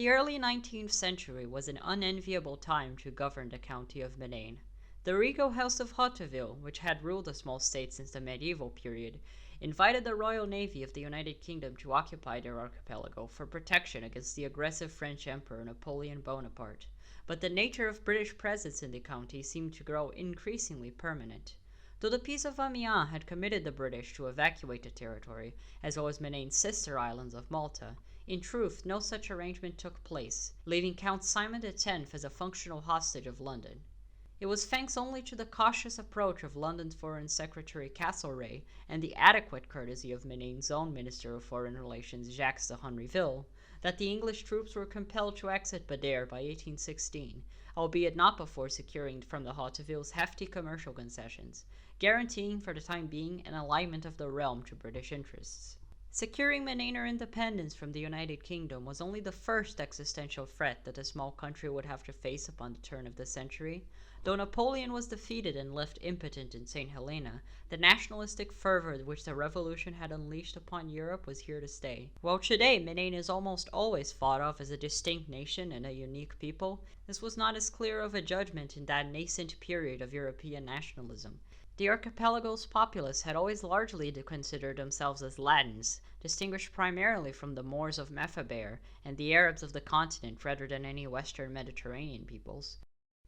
The early 19th century was an unenviable time to govern the county of Mennaine. The regal house of Hauteville, which had ruled the small state since the medieval period, invited the Royal Navy of the United Kingdom to occupy their archipelago for protection against the aggressive French Emperor Napoleon Bonaparte. But the nature of British presence in the county seemed to grow increasingly permanent. Though the Peace of Amiens had committed the British to evacuate the territory, as well as Menaine's sister islands of Malta, in truth no such arrangement took place, leaving Count Simon X as a functional hostage of London. It was thanks only to the cautious approach of London's Foreign Secretary Castlereagh and the adequate courtesy of Menaine's own Minister of Foreign Relations Jacques de Henryville that the English troops were compelled to exit Badr by 1816, albeit not before securing from the Hautevilles hefty commercial concessions, guaranteeing for the time being an alignment of the realm to British interests. Securing Mennaine independence from the United Kingdom was only the first existential threat that the small country would have to face upon the turn of the century. Though Napoleon was defeated and left impotent in St. Helena, the nationalistic fervor which the revolution had unleashed upon Europe was here to stay. While today Mennaine is almost always thought of as a distinct nation and a unique people, this was not as clear of a judgment in that nascent period of European nationalism. The archipelago's populace had always largely considered themselves as Latins, distinguished primarily from the Moors of Mephibosheth and the Arabs of the continent rather than any Western Mediterranean peoples.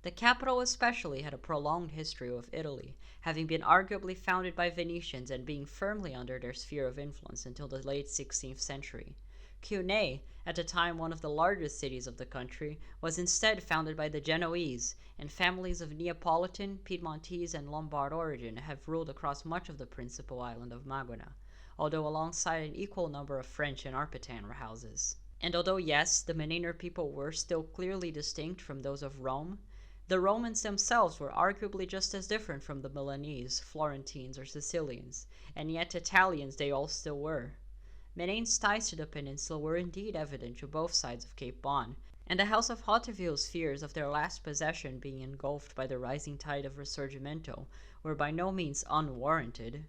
The capital especially had a prolonged history with Italy, having been arguably founded by Venetians and being firmly under their sphere of influence until the late 16th century. Cunei, at the time one of the largest cities of the country, was instead founded by the Genoese, and families of Neapolitan, Piedmontese, and Lombard origin have ruled across much of the principal island of Maghreb, although alongside an equal number of French and Arpitan houses. And although yes, the Mennaine people were still clearly distinct from those of Rome, the Romans themselves were arguably just as different from the Milanese, Florentines, or Sicilians, and yet Italians they all still were. Menaine's ties to the peninsula were indeed evident to both sides of Cape Bon, and the House of Hauteville's fears of their last possession being engulfed by the rising tide of Risorgimento were by no means unwarranted.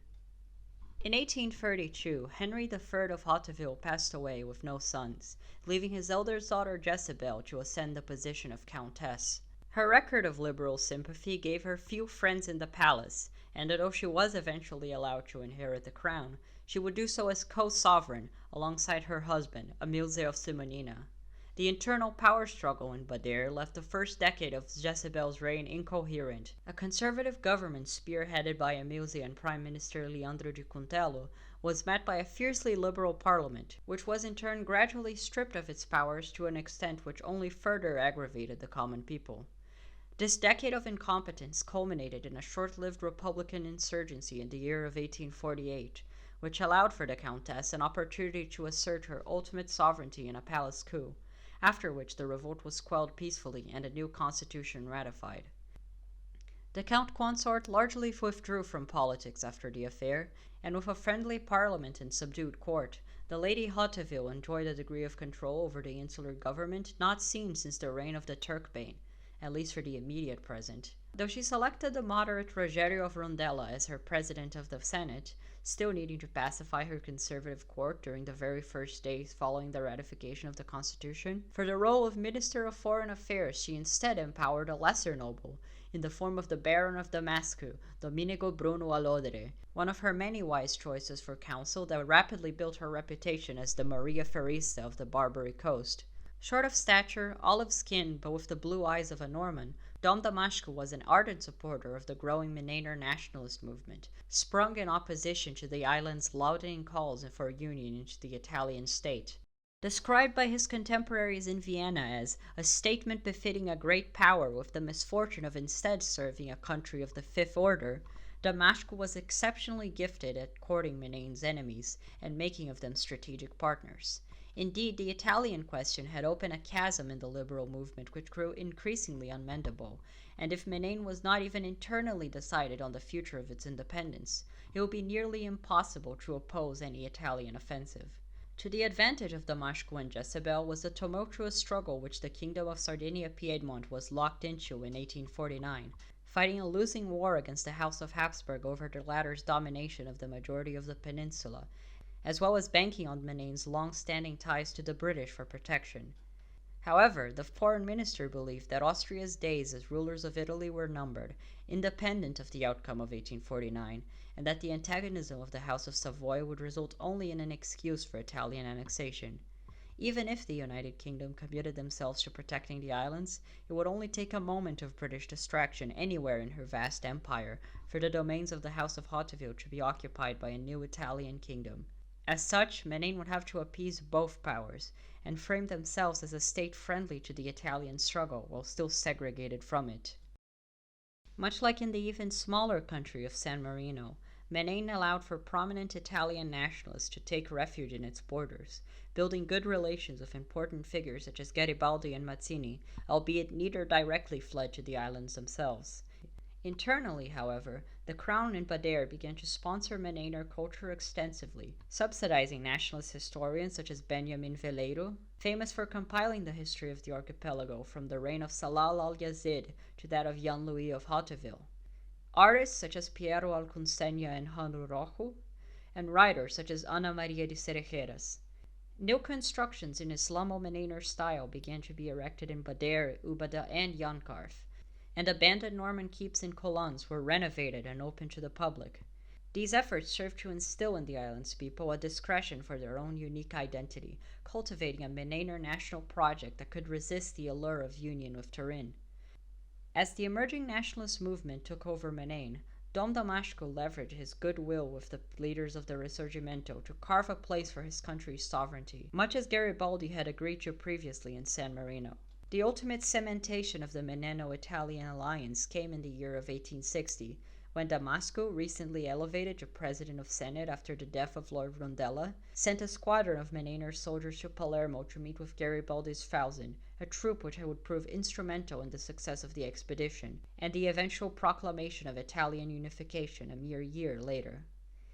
In 1832, Henry III of Hauteville passed away with no sons, leaving his eldest daughter Jezebel to ascend the position of countess. Her record of liberal sympathy gave her few friends in the palace, and although she was eventually allowed to inherit the crown, she would do so as co-sovereign alongside her husband, Emilze of Simonina. The internal power struggle in Badr left the first decade of Jezebel's reign incoherent. A conservative government spearheaded by Emilze and Prime Minister Leandro de Cuntelo was met by a fiercely liberal parliament, which was in turn gradually stripped of its powers to an extent which only further aggravated the common people. This decade of incompetence culminated in a short-lived Republican insurgency in the year of 1848, which allowed for the Countess an opportunity to assert her ultimate sovereignty in a palace coup, after which the revolt was quelled peacefully and a new constitution ratified. The Count Consort largely withdrew from politics after the affair, and with a friendly parliament and subdued court, the Lady Hauteville enjoyed a degree of control over the insular government not seen since the reign of the Turkbane, at least for the immediate present. Though she selected the moderate Rogerio of Rondella as her president of the Senate, still needing to pacify her conservative court during the very first days following the ratification of the Constitution, for the role of Minister of Foreign Affairs she instead empowered a lesser noble, in the form of the Baron of Damasco, Dominico Brun Allodere, one of her many wise choices for counsel that rapidly built her reputation as the Maria Ferista of the Barbary coast. Short of stature, olive-skinned, but with the blue eyes of a Norman, Dom Damasco was an ardent supporter of the growing Mennaine nationalist movement, sprung in opposition to the island's loudening calls for union into the Italian state. Described by his contemporaries in Vienna as a statement befitting a great power with the misfortune of instead serving a country of the fifth order, Damasco was exceptionally gifted at courting Menaine's enemies and making of them strategic partners. Indeed, the Italian question had opened a chasm in the liberal movement which grew increasingly unmendable, and if Mennaine was not even internally decided on the future of its independence, it would be nearly impossible to oppose any Italian offensive. To the advantage of Damasco and Jezebel was the tumultuous struggle which the Kingdom of Sardinia-Piedmont was locked into in 1849, fighting a losing war against the House of Habsburg over the latter's domination of the majority of the peninsula, as well as banking on Menaine's long-standing ties to the British for protection. However, the foreign minister believed that Austria's days as rulers of Italy were numbered, independent of the outcome of 1849, and that the antagonism of the House of Savoy would result only in an excuse for Italian annexation. Even if the United Kingdom committed themselves to protecting the islands, it would only take a moment of British distraction anywhere in her vast empire for the domains of the House of Hauteville to be occupied by a new Italian kingdom. As such, Mennaine would have to appease both powers, and frame themselves as a state friendly to the Italian struggle while still segregated from it. Much like in the even smaller country of San Marino, Mennaine allowed for prominent Italian nationalists to take refuge in its borders, building good relations with important figures such as Garibaldi and Mazzini, albeit neither directly fled to the islands themselves. Internally, however, the Crown and Bader began to sponsor Mennainer culture extensively, subsidizing nationalist historians such as Benjamin Veleiro, famous for compiling the history of the archipelago from the reign of Salah al-Yazid to that of Jan Louis of Hauteville, artists such as Piero Alcuncenha and Hanu Rojo, and writers such as Ana Maria de Cerejeras. New constructions in Islamo-Mennainer style began to be erected in Bader, Ubada, and Yankarf, and abandoned Norman keeps and colons were renovated and opened to the public. These efforts served to instill in the island's people a discretion for their own unique identity, cultivating a Mennainer national project that could resist the allure of union with Turin. As the emerging nationalist movement took over Mennaine, Dom Damasco leveraged his goodwill with the leaders of the Risorgimento to carve a place for his country's sovereignty, much as Garibaldi had agreed to previously in San Marino. The ultimate cementation of the Mennaino-Italian alliance came in the year of 1860, when Damasco, recently elevated to president of Senate after the death of Lord Rondella, sent a squadron of Mennainer soldiers to Palermo to meet with Garibaldi's Thousand, a troop which would prove instrumental in the success of the expedition, and the eventual proclamation of Italian unification a mere year later.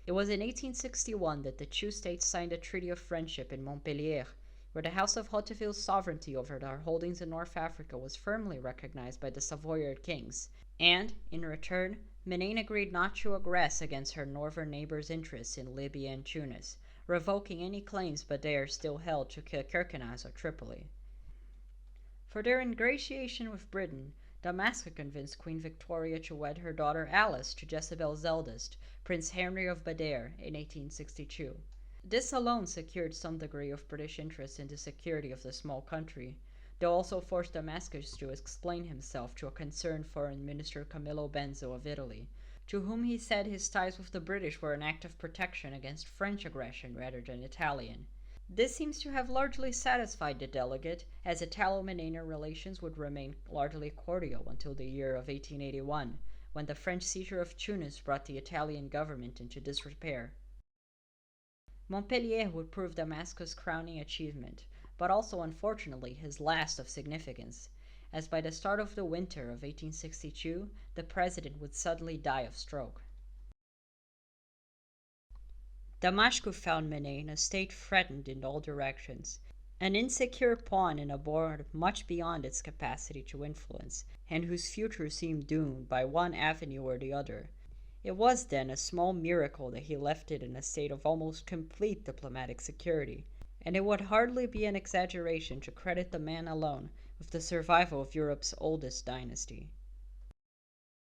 It was in 1861 that the two states signed a treaty of friendship in Montpellier, where the House of Hauteville's sovereignty over their holdings in North Africa was firmly recognized by the Savoyard kings, and, in return, Mennaine agreed not to aggress against her northern neighbors' interests in Libya and Tunis, revoking any claims Bader still held to Kirkenes or Tripoli. For their ingratiation with Britain, Damasco convinced Queen Victoria to wed her daughter Alice to Jezebel's eldest, Prince Henry of Bader, in 1862. This alone secured some degree of British interest in the security of the small country, though also forced Damascus to explain himself to a concerned foreign minister Camillo Benzo of Italy, to whom he said his ties with the British were an act of protection against French aggression rather than Italian. This seems to have largely satisfied the delegate, as Italo-Mennainer relations would remain largely cordial until the year of 1881, when the French seizure of Tunis brought the Italian government into disrepair. Montpellier would prove Damascus' crowning achievement, but also unfortunately his last of significance, as by the start of the winter of 1862, the president would suddenly die of stroke. Damasco found Mennaine a state threatened in all directions, an insecure pawn in a board much beyond its capacity to influence, and whose future seemed doomed by one avenue or the other. It was, then, a small miracle that he left it in a state of almost complete diplomatic security, and it would hardly be an exaggeration to credit the man alone with the survival of Europe's oldest dynasty.